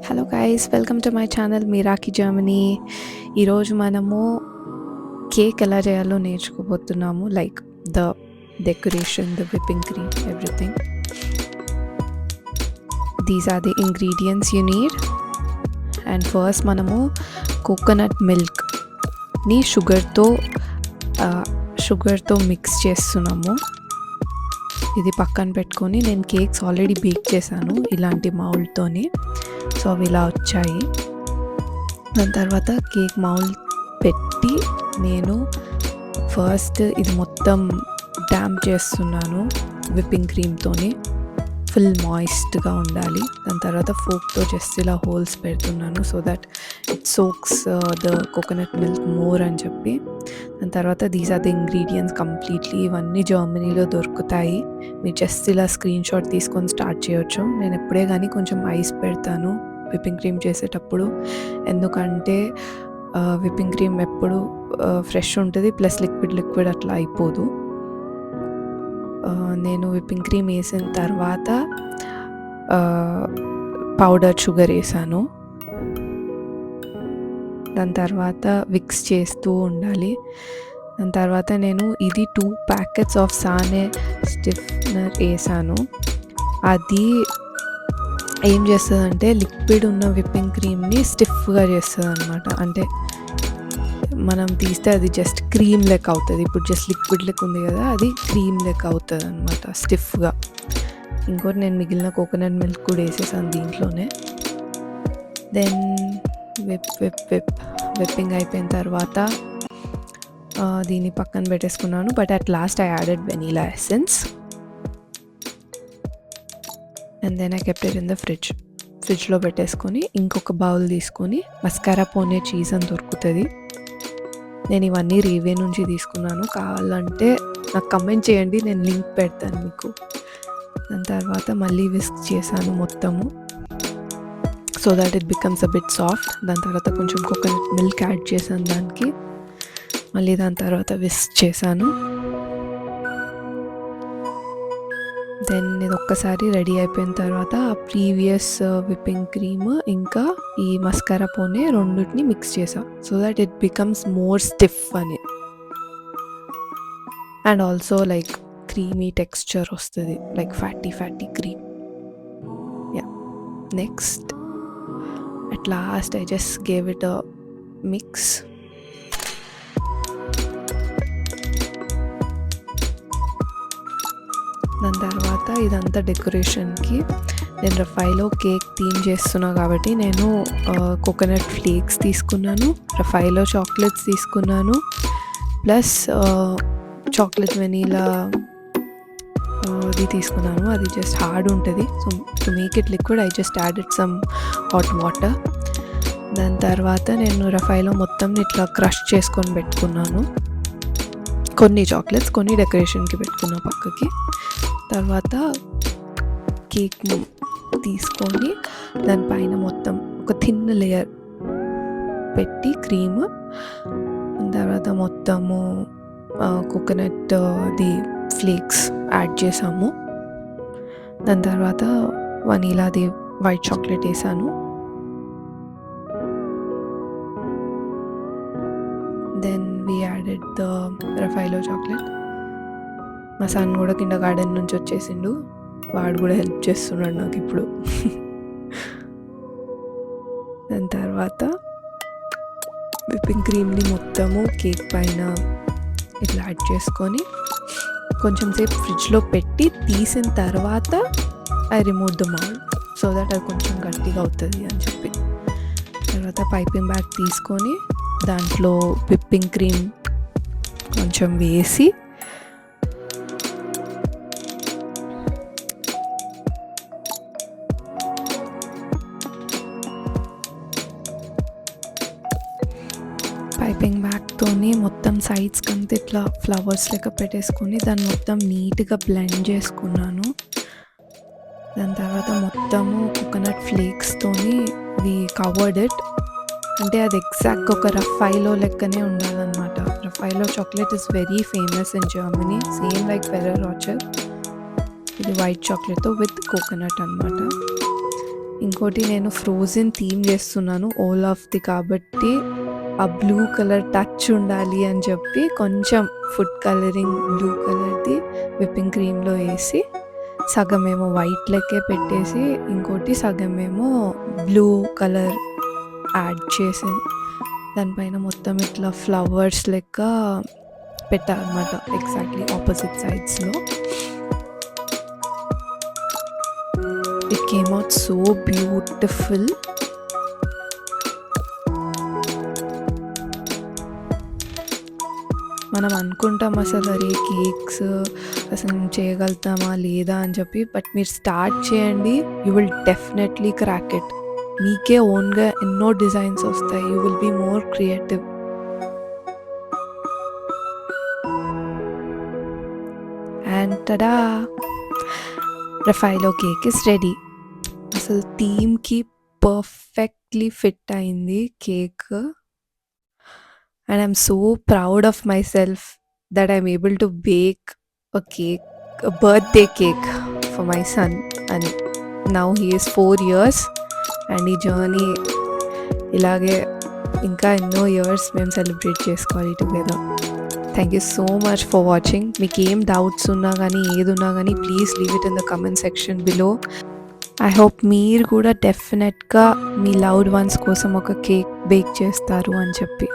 Hello guys, welcome to my channel మీరాకి Germany. ఈరోజు మనము కేక్ ఎలా చేయాలో నేర్చుకోబోతున్నాము. Like the decoration, the whipping cream, everything. These are the ingredients you need. And first మనము coconut మిల్క్ని షుగర్తో మిక్స్ చేస్తున్నాము. ఇది పక్కన పెట్టుకొని నేను కేక్స్ ఆల్రెడీ బేక్ చేశాను ఇలాంటి మౌల్డ్తోని. సో అవి ఇలా వచ్చాయి. దాని తర్వాత కేక్ మౌల్ పెట్టి నేను ఫస్ట్ ఇది మొత్తం డ్యాంప్ చేస్తున్నాను విప్పింగ్ క్రీమ్తోని. ఫుల్ మాయిస్ట్గా ఉండాలి. దాని తర్వాత ఫోక్తో జస్ట్ ఇలా హోల్స్ పెడుతున్నాను so that it soaks the coconut milk more అని చెప్పి. దాని తర్వాత these are the ingredients completely. ఇవన్నీ జర్మనీలో దొరుకుతాయి. మీరు జస్ట్ ఇలా స్క్రీన్ షాట్ తీసుకొని స్టార్ట్ చేయొచ్చు. నేను ఎప్పుడే కానీ కొంచెం ఐస్ పెడతాను విప్పింగ్ క్రీమ్ చేసేటప్పుడు, ఎందుకంటే విప్పింగ్ క్రీమ్ ఎప్పుడు ఫ్రెష్ ఉంటుంది, ప్లస్ లిక్విడ్ అట్లా అయిపోదు. నేను విప్పింగ్ క్రీమ్ వేసిన తర్వాత పౌడర్ షుగర్ వేసాను. దాని తర్వాత మిక్స్ చేస్తూ ఉండాలి. దాని తర్వాత నేను ఇది 2 ప్యాకెట్స్ ఆఫ్ సానే స్టిఫ్నర్ వేసాను. అది ఏం చేస్తుందంటే లిక్విడ్ ఉన్న విప్పింగ్ క్రీమ్ని స్టిఫ్గా చేస్తుంది అనమాట. అంటే మనం తీస్తే అది జస్ట్ క్రీమ్ లెక్క అవుతుంది. ఇప్పుడు జస్ట్ లిక్విడ్ లెక్క ఉంది కదా, అది క్రీమ్ లెక్క అవుతుంది అనమాట స్టిఫ్గా. ఇంకోటి నేను మిగిలిన కోకోనట్ మిల్క్ కూడా వేసేసాను దీంట్లోనే. దెన్ విప్పింగ్ అయిపోయిన తర్వాత దీన్ని పక్కన పెట్టేసుకున్నాను. But at last I added vanilla essence and then I kept it in the ఫ్రిడ్జ్లో పెట్టేసుకొని ఇంకొక బౌల్ తీసుకొని మస్కారా పోనే చీజ్ అని దొరుకుతుంది. నేను ఇవన్నీ రీవే నుంచి తీసుకున్నాను. కావాలంటే నాకు కమెంట్ చేయండి, నేను లింక్ పెడతాను మీకు. దాని తర్వాత మళ్ళీ విస్క్ చేశాను మొత్తము so that it becomes a bit soft. దాని తర్వాత కొంచెం కోకోనట్ మిల్క్ యాడ్ చేశాను దానికి. మళ్ళీ దాని తర్వాత విస్క్ చేశాను. దెన్ ఇది ఒక్కసారి రెడీ అయిపోయిన తర్వాత ఆ ప్రీవియస్ విప్పింగ్ క్రీమ్ ఇంకా ఈ మస్కారా పోనే రెండింటిని మిక్స్ చేసా so that it becomes more stiff అని. And also like creamy texture వస్తుంది, like fatty cream. Yeah, next at last I just gave it a mix. దాని తర్వాత ఇదంతా డెకరేషన్కి నేను రఫైలో కేక్ థీమ్ చేస్తున్నా కాబట్టి నేను కోకోనట్ ఫ్లేక్స్ తీసుకున్నాను, రఫైలో చాక్లెట్స్ తీసుకున్నాను, ప్లస్ చాక్లెట్ వెనీలా అది తీసుకున్నాను. అది జస్ట్ హార్డ్ ఉంటుంది. So to make it liquid I just added some hot water. దాని తర్వాత నేను రఫైలో మొత్తం ఇట్లా క్రష్ చేసుకొని పెట్టుకున్నాను. కొన్ని చాక్లెట్స్, కొన్ని డెకరేషన్కి పెట్టుకున్నా పక్కకి. తర్వాత కేక్ తీసుకొని దానిపైన మొత్తం ఒక థిన్ లేయర్ పెట్టి క్రీమ్, తర్వాత మొత్తము కోకోనట్ ది ఫ్లేక్స్ యాడ్ చేసాము. దాని తర్వాత వనీలాది వైట్ చాక్లెట్ వేసాను. Then we added the Raffaello chocolate. మా సన్ కూడా కింద గార్డెన్ నుంచి వచ్చేసిండు, వాడు కూడా హెల్ప్ చేస్తున్నాడు నాకు ఇప్పుడు. దాని తర్వాత విప్పింగ్ క్రీమ్ని మొత్తము కేక్ పైన ఇట్లా యాడ్ చేసుకొని కొంచెం సేపు ఫ్రిడ్జ్లో పెట్టి తీసిన తర్వాత I remove the mould so that అది కొంచెం గట్టిగా అవుతుంది అని చెప్పి. తర్వాత పైపింగ్ బ్యాగ్ తీసుకొని దాంట్లో విప్పింగ్ క్రీమ్ కొంచెం వేసి పైపింగ్ బ్యాగ్తోని మొత్తం సైడ్స్కి అంతా ఇట్లా ఫ్లవర్స్ లెక్క పెట్టేసుకొని దాన్ని మొత్తం నీట్గా బ్లెండ్ చేసుకున్నాను. దాని తర్వాత మొత్తము కోకోనట్ ఫ్లేక్స్తోని వి కవర్డ్ ఇట్. అంటే అది ఎగ్జాక్ట్గా ఒక రఫైలో లెక్కనే ఉండాలన్నమాట. Raffaello chocolate is very famous in Germany, same like Ferrero Rocher. ఇది వైట్ చాక్లెట్తో విత్ కోకోనట్ అనమాట. ఇంకోటి నేను ఫ్రోజన్ థీమ్ చేస్తున్నాను ఆల్ ఆఫ్ ది కాబట్టి ఆ బ్లూ కలర్ టచ్ ఉండాలి అని చెప్పి కొంచెం ఫుడ్ కలరింగ్ బ్లూ కలర్ది విప్పింగ్ క్రీమ్లో వేసి సగమేమో వైట్ లెక్కే పెట్టేసి ఇంకోటి సగమేమో బ్లూ కలర్ యాడ్ చేసి దానిపైన మొత్తం ఇట్లా ఫ్లవర్స్ లెక్క పెట్టారనమాట ఎగ్జాక్ట్లీ ఆపోజిట్ సైడ్స్లో. It came out so beautiful. మనం అనుకుంటాం అసలు అరే కేక్స్ అసలు చేయగలుగుతామా లేదా అని చెప్పి, బట్ మీరు స్టార్ట్ చేయండి, you will definitely crack it. మీకే ఓన్గా ఎన్నో డిజైన్స్ వస్తాయి, you will be more creative. And tada, Raffaello cake is ready. అసలు థీమ్కి పర్ఫెక్ట్లీ ఫిట్ అయింది cake. And I'm so proud of myself that I'm able to bake a cake, a birthday cake for my son. And now he is 4 years and ఈ journey ఇలాగే ఇంకా ఎన్నో years మేము celebrate చేసుకోవాలి together. Thank you so much for watching. మీకు ఏం doubts ఉన్నా కానీ ఏది ఉన్నా కానీ please leave it in the comment section below. I hope మీరు కూడా డెఫినెట్గా మీ లవ్డ్ వన్స్ కోసం ఒక కేక్ బేక్ చేస్తారు అని చెప్పి.